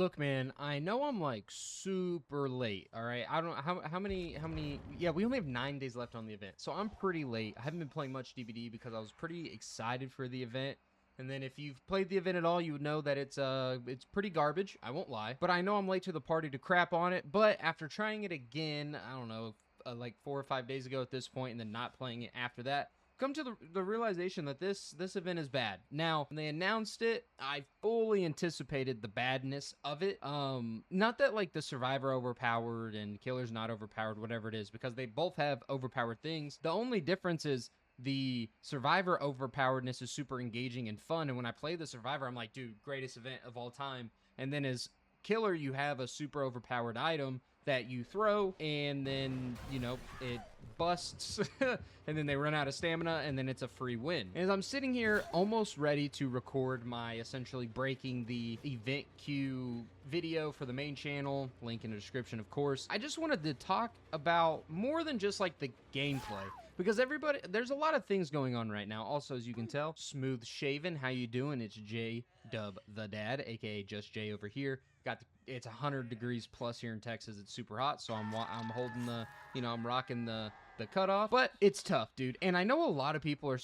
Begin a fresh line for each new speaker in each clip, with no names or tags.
Look, man, I know I'm like super late. All right, I don't how many. Yeah, we only have 9 days left on the event, so I'm pretty late. I haven't been playing much DBD because I was pretty excited for the event. And then if you've played the event at all, you would know that it's pretty garbage. I won't lie, but I know I'm late to the party to crap on it. But after trying it again, I don't know, like 4 or 5 days ago at this point, and then not playing it after that, come to the realization that this event is bad. Now, when they announced it, I fully anticipated the badness of it. Not that like the Survivor overpowered and Killer's not overpowered, whatever it is, because they both have overpowered things. The only difference is the Survivor overpoweredness is super engaging and fun, and when I play the Survivor, I'm like, dude, greatest event of all time. And then as Killer, you have a super overpowered item that you throw, and then, you know, it busts, and then they run out of stamina, and then it's a free win. As I'm sitting here almost ready to record my essentially breaking the event queue video for the main channel, link in the description, of course, I just wanted to talk about more than just like the gameplay, because there's a lot of things going on right now. Also, as you can tell, smooth shaven, how you doing? It's J Dub the Dad, aka Just J over here. It's 100 degrees plus here in Texas. It's super hot, so I'm holding the, you know, I'm rocking the cutoff, but it's tough, dude. And I know a lot of people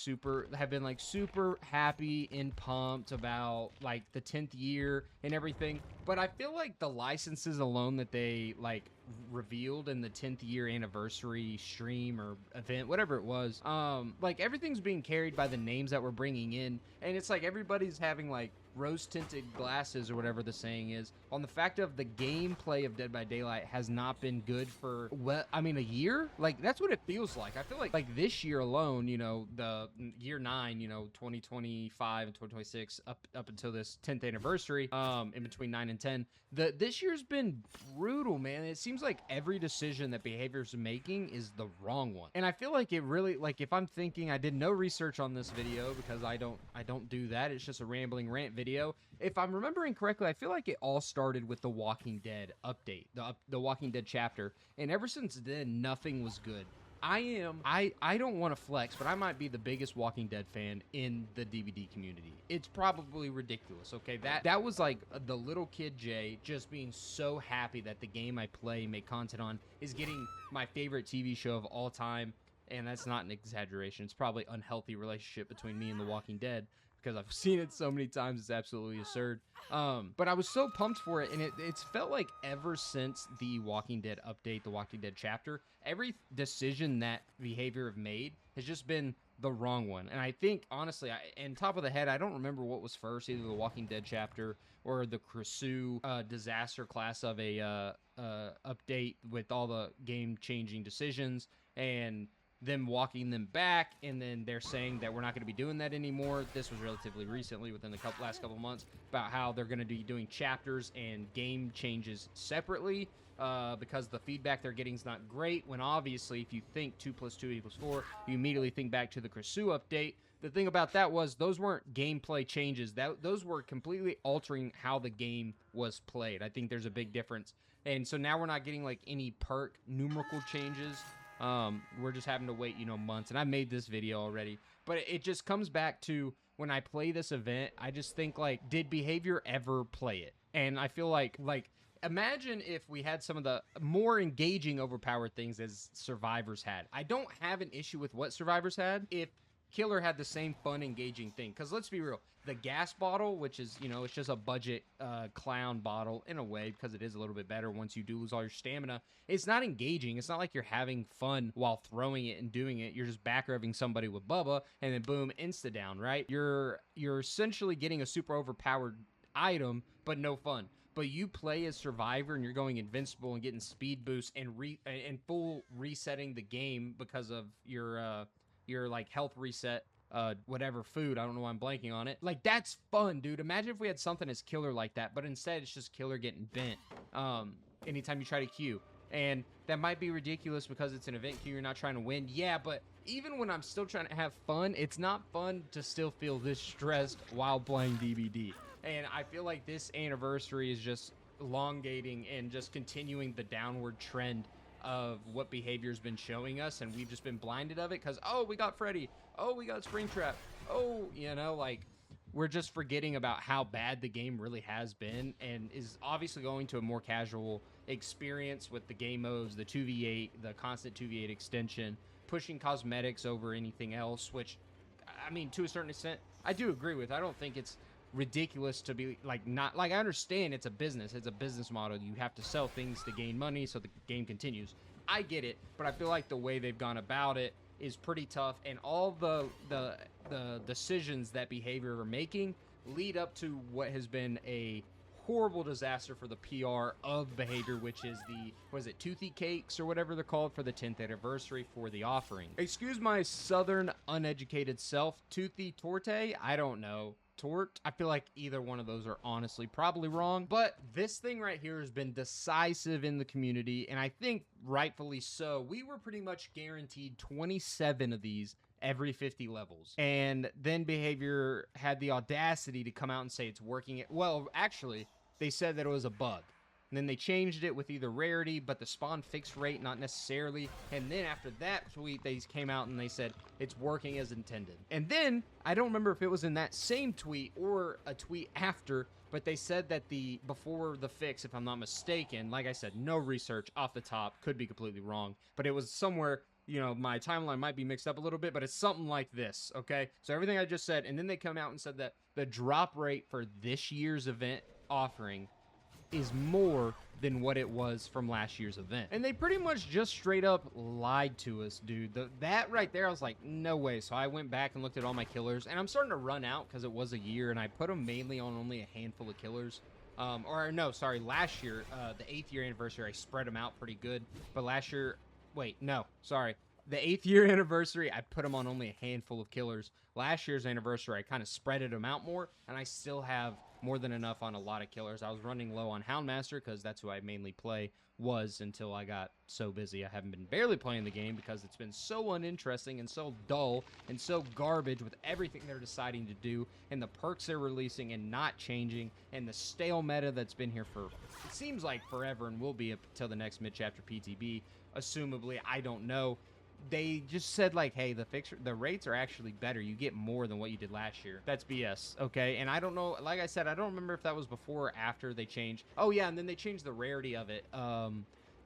have been like super happy and pumped about like the 10th year and everything, but I feel like the licenses alone that they like revealed in the 10th year anniversary stream or event, whatever it was, like everything's being carried by the names that we're bringing in, and it's like everybody's having like rose-tinted glasses or whatever the saying is on the fact of the gameplay of Dead by Daylight has not been good for, well, I mean, a year. Like, that's what it feels like. I feel like this year alone, you know, the year 9, you know, 2025 and 2026 up until this 10th anniversary, in between 9 and 10, this year's been brutal, man. It seems like every decision that behavior's making is the wrong one, and I feel like it really, like, if I'm thinking, I did no research on this video because I don't do that. It's just a rambling rant video. If I'm remembering correctly, I feel like it all started with the Walking Dead update, the Walking Dead chapter, and ever since then, nothing was good. I don't want to flex, but I might be the biggest Walking Dead fan in the DBD community. It's probably ridiculous, okay? That was like the little kid Jay just being so happy that the game I play, make content on, is getting my favorite TV show of all time, and that's not an exaggeration. It's probably an unhealthy relationship between me and the Walking Dead, because I've seen it so many times, it's absolutely absurd. But I was so pumped for it, and it's felt like ever since the Walking Dead update, the Walking Dead chapter, every decision that behavior have made has just been the wrong one. And I think, honestly, in top of the head, I don't remember what was first, either the Walking Dead chapter or the Cresu disaster class of a update with all the game-changing decisions, and them walking them back, and then they're saying that we're not going to be doing that anymore. This was relatively recently, within the last couple months, about how they're going to be doing chapters and game changes separately, because the feedback they're getting is not great, when obviously if you think 2 + 2 = 4, you immediately think back to the Cresu update. The thing about that was those weren't gameplay changes. Those were completely altering how the game was played. I think there's a big difference. And so now we're not getting like any perk numerical changes. We're just having to wait, you know, months, and I made this video already, but it just comes back to when I play this event, I just think like, did behavior ever play it? And I feel like imagine if we had some of the more engaging overpowered things as Survivors had. I don't have an issue with what Survivors had if Killer had the same fun, engaging thing. Because let's be real, the gas bottle, which is, you know, it's just a budget clown bottle in a way, because it is a little bit better once you do lose all your stamina. It's not engaging. It's not like you're having fun while throwing it and doing it. You're just back rubbing somebody with Bubba, and then boom, insta down, right? You're essentially getting a super overpowered item, but no fun. But you play as Survivor, and you're going invincible and getting speed boosts and full resetting the game because of your like health reset, whatever food, I don't know why I'm blanking on it. Like, that's fun, dude. Imagine if we had something as Killer like that, but instead it's just Killer getting bent anytime you try to queue. And that might be ridiculous because it's an event queue, you're not trying to win. Yeah, but even when I'm still trying to have fun, it's not fun to still feel this stressed while playing DBD. And I feel like this anniversary is just elongating and just continuing the downward trend of what behavior's been showing us, and we've just been blinded of it because, oh, we got Freddy, oh, we got Springtrap, oh, you know, like, we're just forgetting about how bad the game really has been, and is obviously going to a more casual experience with the game modes, the 2v8, the constant 2v8 extension, pushing cosmetics over anything else, which, I mean, to a certain extent, I do agree with. I don't think it's ridiculous to be like, not like, I understand it's a business model. You have to sell things to gain money so the game continues. I get it, but I feel like the way they've gone about it is pretty tough, and all the decisions that Behavior are making lead up to what has been a horrible disaster for the PR of Behavior, which is the, was it Toothy Cakes or whatever they're called, for the 10th anniversary for the offering. Excuse my southern uneducated self, Toothy Torte, I don't know. Tort. I feel like either one of those are honestly probably wrong, but this thing right here has been decisive in the community, and I think rightfully so. We were pretty much guaranteed 27 of these every 50 levels, and then Behavior had the audacity to come out and say it's working. Well, actually, they said that it was a bug. And then they changed it with either rarity, but the spawn fix rate, not necessarily. And then after that tweet, they came out and they said it's working as intended. And then, I don't remember if it was in that same tweet or a tweet after, but they said that before the fix, if I'm not mistaken, like I said, no research off the top, could be completely wrong, but it was somewhere, you know, my timeline might be mixed up a little bit, but it's something like this, okay? So everything I just said, and then they come out and said that the drop rate for this year's event offering is more than what it was from last year's event. And they pretty much just straight up lied to us, dude. That right there, I was like, no way. So I went back and looked at all my killers, and I'm starting to run out because it was a year, and I put them mainly on only a handful of killers. Or no, sorry, last year, the 8th year anniversary, I spread them out pretty good. But last year, wait, no, sorry. The 8th year anniversary, I put them on only a handful of killers. Last year's anniversary, I kind of spreaded them out more, and I still have more than enough on a lot of killers. I was running low on Houndmaster because that's who I mainly play, until I got so busy. I haven't been barely playing the game because it's been so uninteresting and so dull and so garbage with everything they're deciding to do and the perks they're releasing and not changing and the stale meta that's been here for, it seems like forever, and will be up until the next mid-chapter PTB, assumably. I don't know. They just said, like, hey, the rates are actually better. You get more than what you did last year. That's BS, okay? And I don't know, like I said, I don't remember if that was before or after they changed. Oh, yeah, and then they changed the rarity of it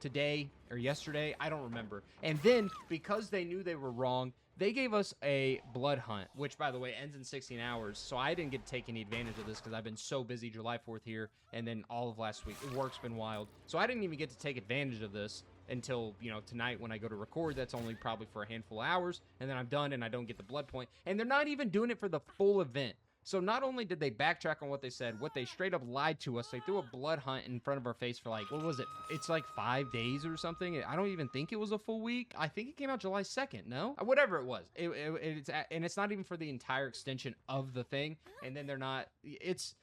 today or yesterday. I don't remember. And then, because they knew they were wrong, they gave us a blood hunt, which, by the way, ends in 16 hours. So I didn't get to take any advantage of this because I've been so busy July 4th here, and then all of last week. Work's been wild. So I didn't even get to take advantage of this until, you know, tonight when I go to record. That's only probably for a handful of hours, and then I'm done and I don't get the blood point. And they're not even doing it for the full event. So not only did they backtrack on what they said, what they straight up lied to us. They threw a blood hunt in front of our face for, like, what was it? It's like 5 days or something. I don't even think it was a full week. I think it came out July 2nd, no? Whatever it was. It's not even for the entire extension of the thing. And then they're not, it's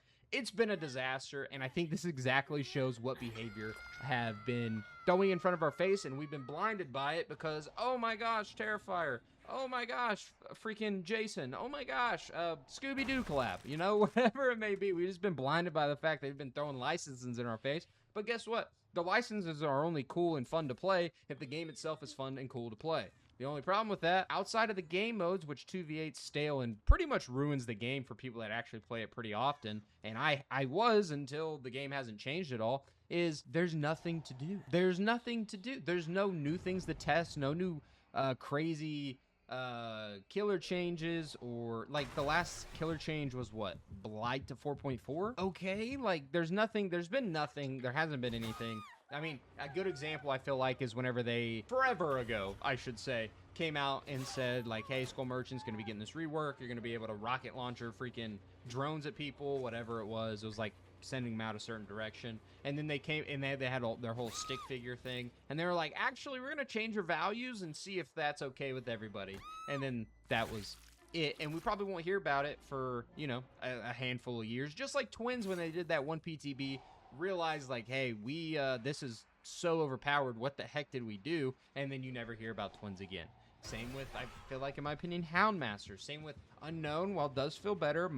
been a disaster, and I think this exactly shows what Behavior have been throwing in front of our face, and we've been blinded by it because, oh my gosh, Terrifier. Oh my gosh, freaking Jason. Oh my gosh, Scooby-Doo collab. You know, whatever it may be. We've just been blinded by the fact they've been throwing licenses in our face. But guess what? The licenses are only cool and fun to play if the game itself is fun and cool to play. The only problem with that, outside of the game modes, which 2v8's stale and pretty much ruins the game for people that actually play it pretty often, and I was until the game hasn't changed at all, is there's nothing to do. There's nothing to do. There's no new things to test, no new crazy killer changes, or like the last killer change was what? Blight to 4.4? Okay, like there's been nothing, there hasn't been anything. I mean, a good example I feel like is whenever they, forever ago, I should say, came out and said, like, hey, Skull Merchant's going to be getting this rework. You're going to be able to rocket launcher freaking drones at people, whatever it was. It was like sending them out a certain direction. And then they came, and they had their whole stick figure thing. And they were like, actually, we're going to change your values and see if that's okay with everybody. And then that was it. And we probably won't hear about it for, you know, a handful of years. Just like Twins when they did that one PTB. Realize, like, hey, this is so overpowered, what the heck did we do? And then you never hear about Twins again. Same with, I feel like, in my opinion, Houndmaster. Same with Unknown. While it does feel better,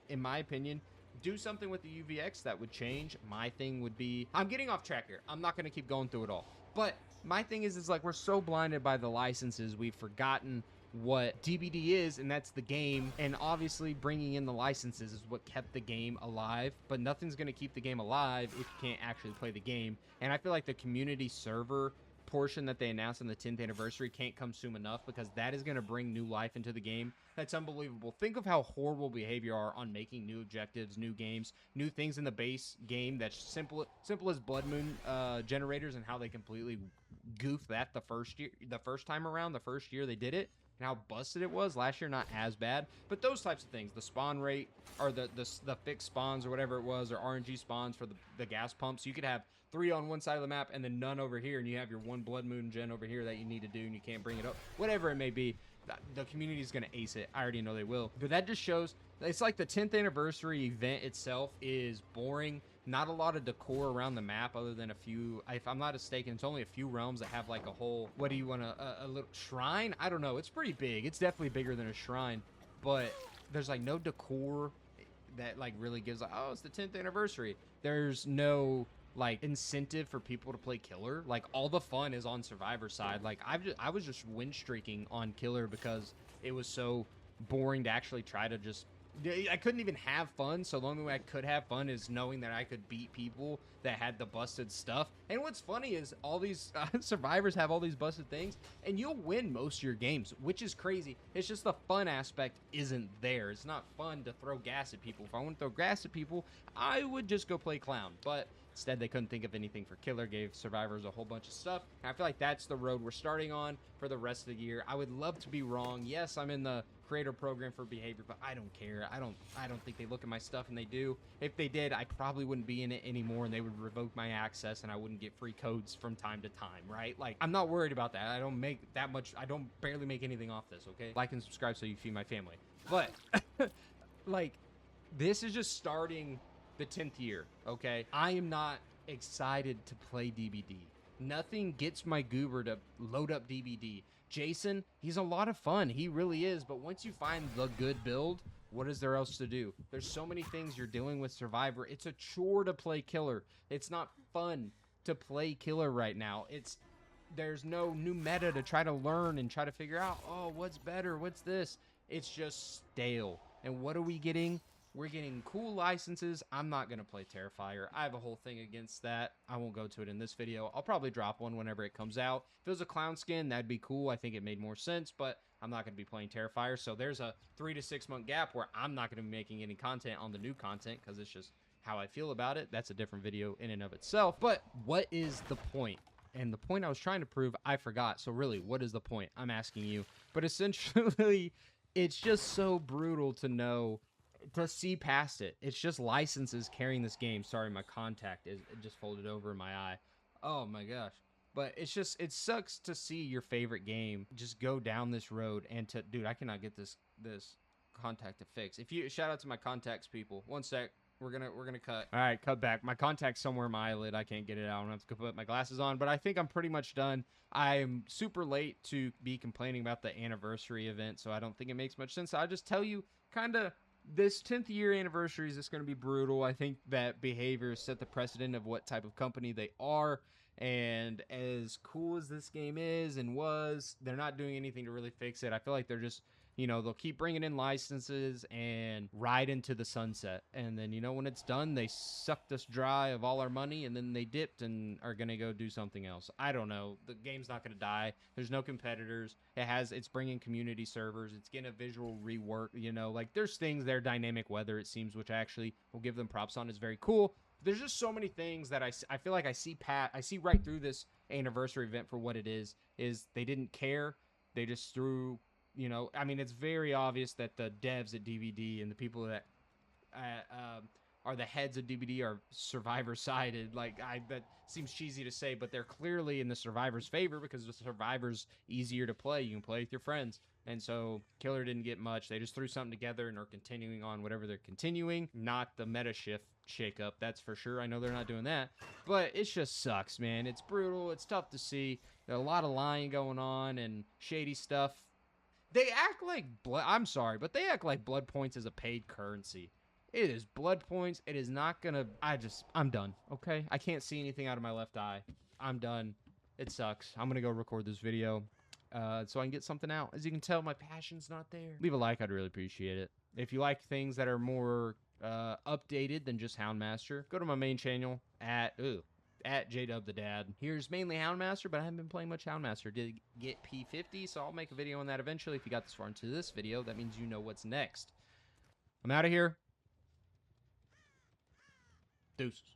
in my opinion, do something with the UVX that would change. My thing would be, I'm getting off track here, I'm not going to keep going through it all, but my thing is like, we're so blinded by the licenses, we've forgotten what DBD is, and that's the game. And obviously bringing in the licenses is what kept the game alive, but nothing's going to keep the game alive if you can't actually play the game. And I feel like the community server portion that they announced on the 10th anniversary can't come soon enough, because that is going to bring new life into the game. That's unbelievable. Think of how horrible behavior are on making new objectives, new games, new things in the base game that's simple as Blood Moon generators, and how they completely goofed that the first time around, the first year they did it, and how busted it was. Last year, not as bad, but those types of things, the spawn rate, or the fixed spawns or whatever it was, or RNG spawns for the gas pumps. You could have 3 on one side of the map and then none over here, and you have your 1 Blood Moon gen over here that you need to do, and you can't bring it up. Whatever it may be, the community is going to ace it. I already know they will. But that just shows, it's like the 10th anniversary event itself is boring. Not a lot of decor around the map other than a few, if I'm not mistaken, it's only a few realms that have like a whole, what do you want, a little shrine? I don't know. It's pretty big. It's definitely bigger than a shrine, but there's like no decor that like really gives like, oh, it's the 10th anniversary. There's no like incentive for people to play killer. Like all the fun is on survivor side. Like I was just win streaking on killer because it was so boring to actually try to just, I couldn't even have fun. So the only way I could have fun is knowing that I could beat people that had the busted stuff. And what's funny is all these survivors have all these busted things, and you'll win most of your games, which is crazy. It's just the fun aspect isn't there. It's not fun to throw gas at people. If I want to throw gas at people, I would just go play clown. But instead, they couldn't think of anything for killer, gave survivors a whole bunch of stuff. And I feel like that's the road we're starting on for the rest of the year. I would love to be wrong. Yes, I'm in the creator program for behavior, but I don't care. I don't think they look at my stuff, and they do. If they did, I probably wouldn't be in it anymore, and they would revoke my access, and I wouldn't get free codes from time to time, right? Like, I'm not worried about that. I don't make that much. I don't barely make anything off this, okay? Like and subscribe so you feed my family. But like, this is just starting the 10th year, okay? I am not excited to play DBD. Nothing gets my goober to load up DBD. Jason, he's a lot of fun. He really is. But once you find the good build, what is there else to do? There's so many things you're doing with Survivor. It's a chore to play killer. It's not fun to play killer right now. There's no new meta to try to learn and try to figure out, oh, what's better? What's this? It's just stale. And what are we getting? We're getting cool licenses. I'm not going to play Terrifier. I have a whole thing against that. I won't go to it in this video. I'll probably drop one whenever it comes out. If it was a clown skin, that'd be cool. I think it made more sense, but I'm not going to be playing Terrifier. So there's a 3 to 6 month gap where I'm not going to be making any content on the new content because it's just how I feel about it. That's a different video in and of itself. But what is the point? And the point I was trying to prove, I forgot. So really, what is the point? I'm asking you. But essentially, it's just so brutal to see past it. It's just licenses carrying this game. Sorry, my contact it just folded over in my eye. Oh my gosh. But it's just, it sucks to see your favorite game just go down this road and dude, I cannot get this contact to fix. Shout out to my contacts people. One sec. We're gonna cut. All right, cut back. My contact's somewhere in my eyelid. I can't get it out. I'm gonna have to put my glasses on, but I think I'm pretty much done. I'm super late to be complaining about the anniversary event, so I don't think it makes much sense. I'll just tell you kind of, this 10th year anniversary is just going to be brutal. I think that behavior set the precedent of what type of company they are. And as cool as this game is and was, they're not doing anything to really fix it. I feel like they're just, they'll keep bringing in licenses and ride into the sunset. And then, when it's done, they sucked us dry of all our money, and then they dipped and are going to go do something else. I don't know. The game's not going to die. There's no competitors. It's bringing community servers. It's getting a visual rework, like there's things there, dynamic weather, it seems, which I actually will give them props on. Is very cool. There's just so many things that I feel like I see right through this anniversary event for what it is they didn't care. They just threw, it's very obvious that the devs at DBD and the people that are the heads of DBD are survivor-sided. That seems cheesy to say, but they're clearly in the survivor's favor because the survivor's easier to play. You can play with your friends. And so Killer didn't get much. They just threw something together and are continuing on whatever they're continuing. Not the meta shift shakeup, that's for sure. I know they're not doing that. But it just sucks, man. It's brutal. It's tough to see. There's a lot of lying going on and shady stuff. They act like I'm sorry, but they act like blood points is a paid currency. It is blood points. It is not gonna. I'm done. Okay, I can't see anything out of my left eye. I'm done. It sucks. I'm gonna go record this video. so I can get something out. As you can tell, my passion's not there. Leave a like, I'd really appreciate it. If you like things that are more updated than just Houndmaster, go to my main channel at JDubTheDad. Here's mainly Houndmaster, but I haven't been playing much Houndmaster. Did get P50, so I'll make a video on that eventually. If you got this far into this video, that means you know what's next. I'm out of here. Deuces.